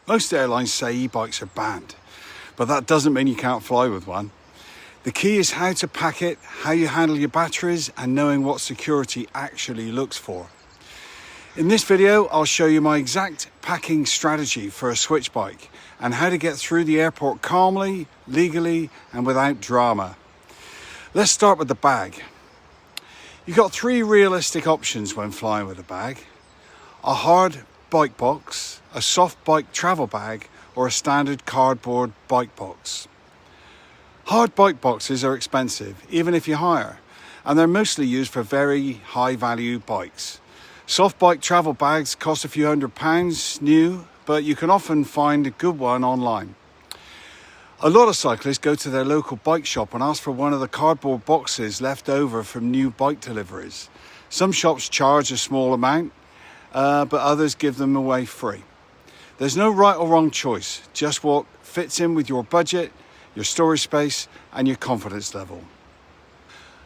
Most airlines say e-bikes are banned, but that doesn't mean you can't fly with one. The key is how to pack it, how you handle your batteries, and knowing what security actually looks for. In this video, I'll show you my exact packing strategy for a Swytch bike and how to get through the airport calmly, legally, and without drama. Let's start with the bag. You've got three realistic options when flying with a bag: a hard bike box, a soft bike travel bag, or a standard cardboard bike box. Hard bike boxes are expensive, even if you hire, and they're mostly used for very high value bikes. Soft bike travel bags cost a few £100s new, but you can often find a good one online. A lot of cyclists go to their local bike shop and ask for one of the cardboard boxes left over from new bike deliveries. Some shops charge a small amount, but others give them away free. There's no right or wrong choice, just what fits in with your budget, your storage space, and your confidence level.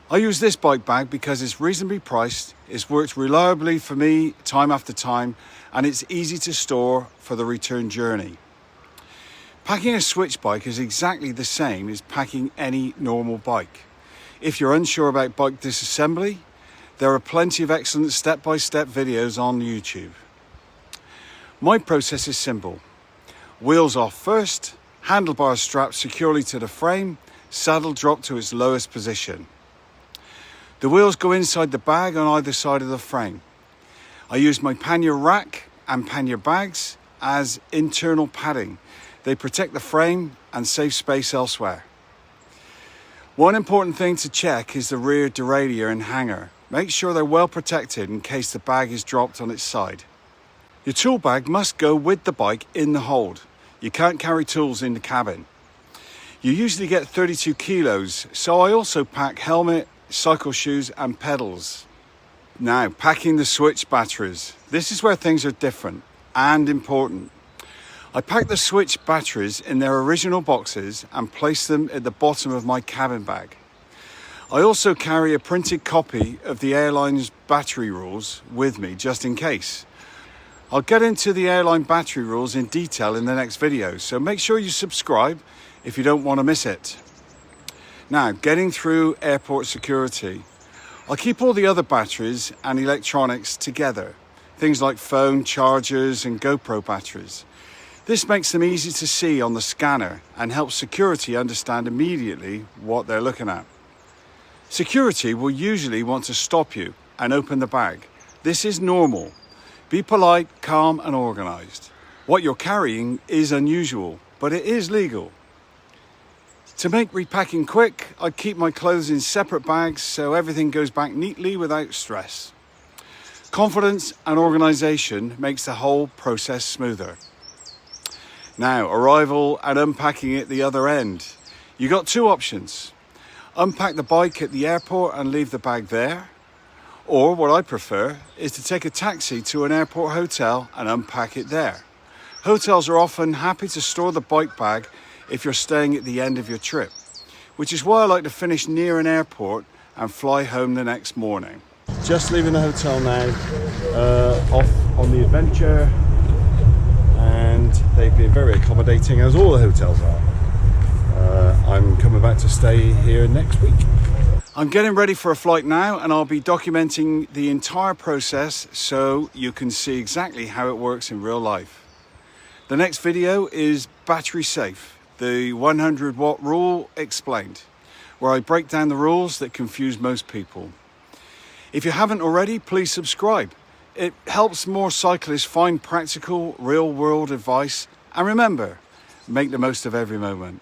I use this bike bag because it's reasonably priced, it's worked reliably for me time after time, and it's easy to store for the return journey. Packing a Swytch bike is exactly the same as packing any normal bike. If you're unsure about bike disassembly, there are plenty of excellent step-by-step videos on YouTube. My process is simple. Wheels off first, handlebars strapped securely to the frame, saddle dropped to its lowest position. The wheels go inside the bag on either side of the frame. I use my pannier rack and pannier bags as internal padding. They protect the frame and save space elsewhere. One important thing to check is the rear derailleur and hanger. Make sure they're well protected in case the bag is dropped on its side. Your tool bag must go with the bike in the hold. You can't carry tools in the cabin. You usually get 32 kilos, so I also pack helmet, cycle shoes and pedals. Now, packing the Swytch batteries. This is where things are different and important. I pack the Swytch batteries in their original boxes and place them at the bottom of my cabin bag. I also carry a printed copy of the airline's battery rules with me just in case. I'll get into the airline battery rules in detail in the next video, so make sure you subscribe if you don't want to miss it. Now, getting through airport security. I'll keep all the other batteries and electronics together, things like phone, chargers and GoPro batteries. This makes them easy to see on the scanner and helps security understand immediately what they're looking at. Security will usually want to stop you and open the bag. This is normal. Be polite, calm and organised. What you're carrying is unusual, but it is legal. To make repacking quick, I keep my clothes in separate bags so everything goes back neatly without stress. Confidence and organisation makes the whole process smoother. Now, arrival and unpacking at the other end. You got two options. Unpack the bike at the airport and leave the bag there. Or what I prefer is to take a taxi to an airport hotel and unpack it there. Hotels are often happy to store the bike bag if you're staying at the end of your trip, which is why I like to finish near an airport and fly home the next morning. Just leaving the hotel now, off on the adventure, and they've been very accommodating, as all the hotels are. I'm coming back to stay here next week. I'm getting ready for a flight now, and I'll be documenting the entire process so you can see exactly how it works in real life. The next video is battery safe, the 100 watt rule explained, where I break down the rules that confuse most people. If you haven't already, please subscribe. It helps more cyclists find practical, real world advice, and remember, make the most of every moment.